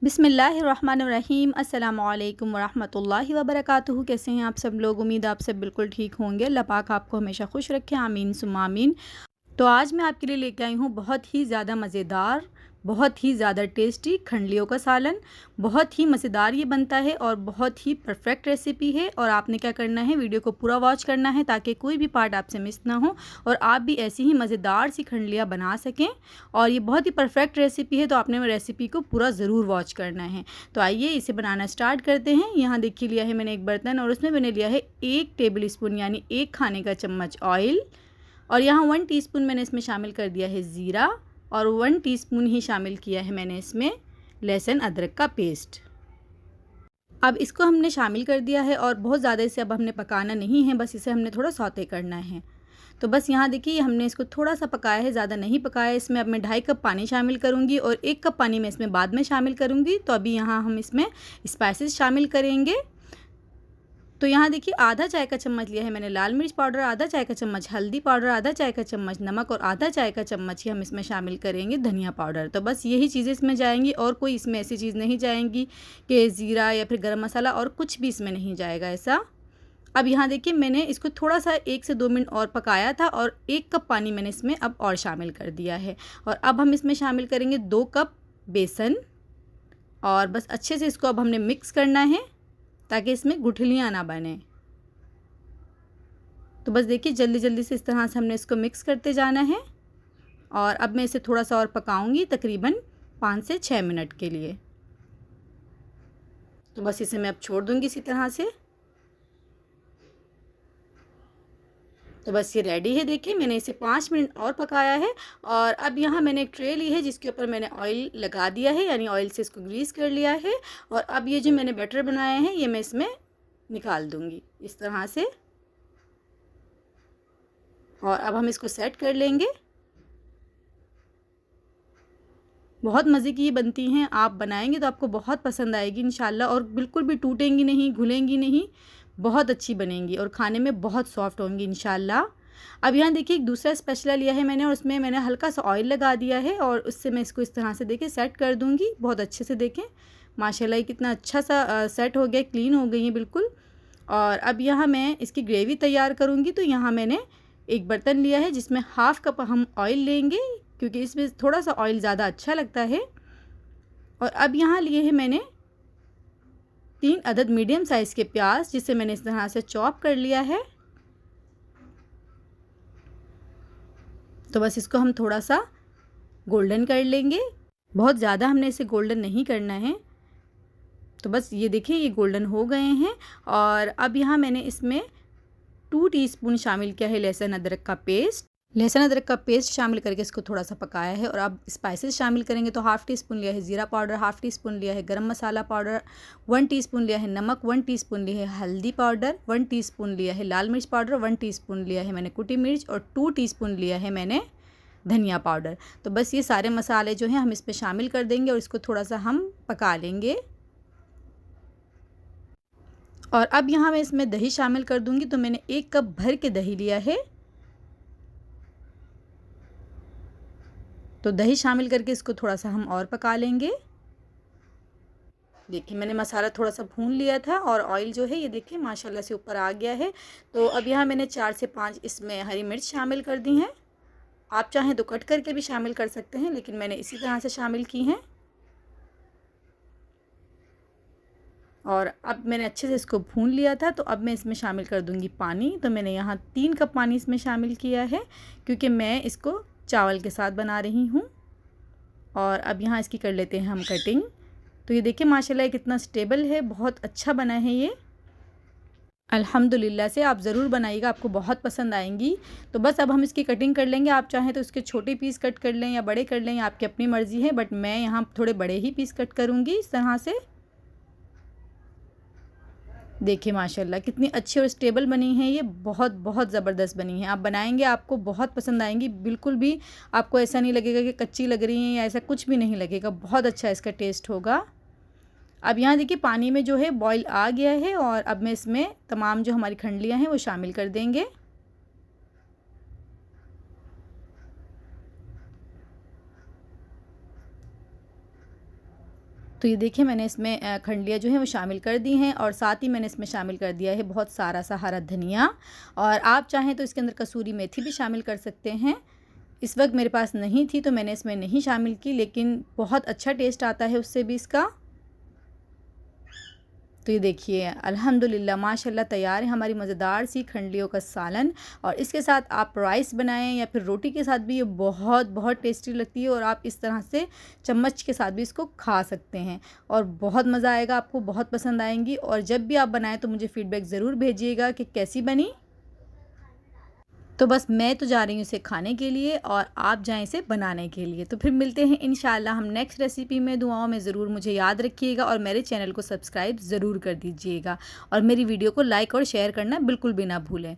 बिस्मिल्लाहिर्रहमानिर्रहीम। अस्सलामुअलैकुम वरहमतुल्लाहि वबरकातुहू। कैसे हैं आप सब लोग? उम्मीद आप सब बिल्कुल ठीक होंगे। अल्लाह पाक आपको हमेशा खुश रखे, आमीन सुम्मा आमीन। तो आज मैं आपके लिए लेके आई हूँ बहुत ही ज़्यादा मज़ेदार, बहुत ही ज़्यादा टेस्टी खंडलियों का सालन। बहुत ही मज़ेदार ये बनता है और बहुत ही परफेक्ट रेसिपी है। और आपने क्या करना है, वीडियो को पूरा वॉच करना है ताकि कोई भी पार्ट आपसे मिस ना हो और आप भी ऐसी ही मज़ेदार सी खंडलियाँ बना सकें। और ये बहुत ही परफेक्ट रेसिपी है, तो आपने रेसिपी को पूरा ज़रूर वॉच करना है। तो आइए इसे बनाना स्टार्ट करते हैं। यहाँ देखिए लिया है मैंने एक बर्तन और उसमें मैंने लिया है 1 टेबल स्पून यानी 1 खाने का चम्मच ऑयल। और यहाँ 1 टीस्पून मैंने इसमें शामिल कर दिया है ज़ीरा और 1 टीस्पून ही शामिल किया है मैंने इसमें लहसुन अदरक का पेस्ट। अब इसको हमने शामिल कर दिया है और बहुत ज़्यादा इसे अब हमने पकाना नहीं है, बस इसे हमने थोड़ा सौते करना है। तो बस यहाँ देखिए हमने इसको थोड़ा सा पकाया है, ज़्यादा नहीं पकाया है। इसमें अब मैं 2.5 कप पानी शामिल करूँगी और 1 कप पानी मैं इसमें बाद में शामिल करूँगी। तो अभी यहाँ हम इसमें स्पाइसेस शामिल करेंगे। तो यहाँ देखिए आधा चाय का चम्मच लिया है मैंने लाल मिर्च पाउडर, आधा चाय का चम्मच हल्दी पाउडर, आधा चाय का चम्मच नमक और आधा चाय का चम्मच ही हम इसमें शामिल करेंगे धनिया पाउडर। तो बस यही चीज़ें इसमें जाएंगी और कोई इसमें ऐसी चीज़ नहीं जाएंगी कि ज़ीरा या फिर गरम मसाला और कुछ भी इसमें नहीं जाएगा ऐसा। अब यहाँ देखिए मैंने इसको थोड़ा सा 1 से 2 मिनट और पकाया था और 1 कप पानी मैंने इसमें अब और शामिल कर दिया है। और अब हम इसमें शामिल करेंगे 2 कप बेसन और बस अच्छे से इसको अब हमने मिक्स करना है ताकि इसमें गुठलियाँ ना बने। तो बस देखिए जल्दी जल्दी से इस तरह से हमने इसको मिक्स करते जाना है। और अब मैं इसे थोड़ा सा और पकाऊंगी तकरीबन 5 से 6 मिनट के लिए। तो बस इसे मैं अब छोड़ दूंगी इसी तरह से। तो बस ये रेडी है। देखिए मैंने इसे 5 मिनट और पकाया है। और अब यहाँ मैंने एक ट्रे ली है जिसके ऊपर मैंने ऑयल लगा दिया है, यानी ऑयल से इसको ग्रीस कर लिया है। और अब ये जो मैंने बैटर बनाया है ये मैं इसमें निकाल दूँगी इस तरह से। और अब हम इसको सेट कर लेंगे। बहुत मज़े की ये बनती हैं, आप बनाएंगे तो आपको बहुत पसंद आएगी इंशाल्लाह। और बिल्कुल भी टूटेंगी नहीं, घुलेंगी नहीं, बहुत अच्छी बनेंगी और खाने में बहुत सॉफ्ट होंगी इंशाल्लाह। अब यहाँ देखिए एक दूसरा स्पैचुला लिया है मैंने और उसमें मैंने हल्का सा ऑयल लगा दिया है और उससे मैं इसको इस तरह से देखिए सेट कर दूँगी बहुत अच्छे से। देखें माशाल्लाह ये कितना अच्छा सा सेट हो गया, क्लीन हो गई है बिल्कुल। और अब यहाँ मैं इसकी ग्रेवी तैयार करूँगी। तो यहाँ मैंने एक बर्तन लिया है जिसमें 1/2 कप हम ऑयल लेंगे क्योंकि इसमें थोड़ा सा ऑयल ज़्यादा अच्छा लगता है। और अब यहाँ लिए हैं मैंने 3 अदद मीडियम साइज़ के प्याज जिसे मैंने इस तरह से चॉप कर लिया है। तो बस इसको हम थोड़ा सा गोल्डन कर लेंगे, बहुत ज़्यादा हमने इसे गोल्डन नहीं करना है। तो बस ये देखिए ये गोल्डन हो गए हैं। और अब यहाँ मैंने इसमें 2 टीस्पून शामिल किया है लहसुन अदरक का पेस्ट। लहसुन अदरक का पेस्ट शामिल करके इसको थोड़ा सा पकाया है। और अब स्पाइसेस शामिल करेंगे। तो 1/2 टीस्पून लिया है ज़ीरा पाउडर, 1/2 टीस्पून लिया है गरम मसाला पाउडर, 1 टीस्पून लिया है नमक, 1 टीस्पून लिया है हल्दी पाउडर, 1 टीस्पून लिया है लाल मिर्च पाउडर, 1 टीस्पून लिया है मैंने कुटी मिर्च और 2 टीस्पून लिया है मैंने धनिया पाउडर। तो बस ये सारे मसाले जो हैं हम इसमें शामिल कर देंगे और इसको थोड़ा सा हम पका लेंगे। और अब यहाँ मैं इसमें दही शामिल कर दूँगी। तो मैंने 1 कप भर के दही लिया है। तो दही शामिल करके इसको थोड़ा सा हम और पका लेंगे। देखिए मैंने मसाला थोड़ा सा भून लिया था और ऑयल जो है ये देखिए माशाल्लाह से ऊपर आ गया है। तो अब यहाँ मैंने 4 से 5 इसमें हरी मिर्च शामिल कर दी हैं। आप चाहें तो कट करके भी शामिल कर सकते हैं, लेकिन मैंने इसी तरह से शामिल की हैं। और अब मैंने अच्छे से इसको भून लिया था। तो अब मैं इसमें शामिल कर दूंगी पानी। तो मैंने यहाँ 3 कप पानी इसमें शामिल किया है क्योंकि मैं इसको चावल के साथ बना रही हूँ। और अब यहाँ इसकी कर लेते हैं हम कटिंग। तो ये देखिए माशाल्लाह कितना स्टेबल है, बहुत अच्छा बना है ये अल्हम्दुलिल्लाह से। आप ज़रूर बनाइएगा, आपको बहुत पसंद आएंगी। तो बस अब हम इसकी कटिंग कर लेंगे। आप चाहें तो इसके छोटे पीस कट कर लें या बड़े कर लें, आपकी अपनी मर्ज़ी है। बट मैं यहाँ थोड़े बड़े ही पीस कट करूँगी इस तरह से। देखिए माशाल्लाह कितनी अच्छी और स्टेबल बनी है ये, बहुत बहुत ज़बरदस्त बनी है। आप बनाएंगे आपको बहुत पसंद आएंगी, बिल्कुल भी आपको ऐसा नहीं लगेगा कि कच्ची लग रही हैं या ऐसा कुछ भी नहीं लगेगा, बहुत अच्छा इसका टेस्ट होगा। अब यहाँ देखिए पानी में जो है बॉईल आ गया है और अब मैं इसमें तमाम जो हमारी खंडलियाँ हैं वो शामिल कर देंगे। तो ये देखिए मैंने इसमें खंडलियाँ जो हैं वो शामिल कर दी हैं और साथ ही मैंने इसमें शामिल कर दिया है बहुत सारा सा हरा धनिया। और आप चाहें तो इसके अंदर कसूरी मेथी भी शामिल कर सकते हैं। इस वक्त मेरे पास नहीं थी तो मैंने इसमें नहीं शामिल की, लेकिन बहुत अच्छा टेस्ट आता है उससे भी इसका। तो ये देखिए अल्हम्दुलिल्लाह माशाल्लाह तैयार है हमारी मज़ेदार सी खंडलियों का सालन। और इसके साथ आप राइस बनाएं या फिर रोटी के साथ भी ये बहुत बहुत टेस्टी लगती है और आप इस तरह से चम्मच के साथ भी इसको खा सकते हैं और बहुत मज़ा आएगा, आपको बहुत पसंद आएंगी। और जब भी आप बनाएं तो मुझे फ़ीडबैक ज़रूर भेजिएगा कि कैसी बनी। तो बस मैं तो जा रही हूँ इसे खाने के लिए और आप जाएँ इसे बनाने के लिए। तो फिर मिलते हैं इंशाल्लाह हम नेक्स्ट रेसिपी में। दुआओं में ज़रूर मुझे याद रखिएगा और मेरे चैनल को सब्सक्राइब ज़रूर कर दीजिएगा और मेरी वीडियो को लाइक और शेयर करना बिल्कुल भी ना भूलें।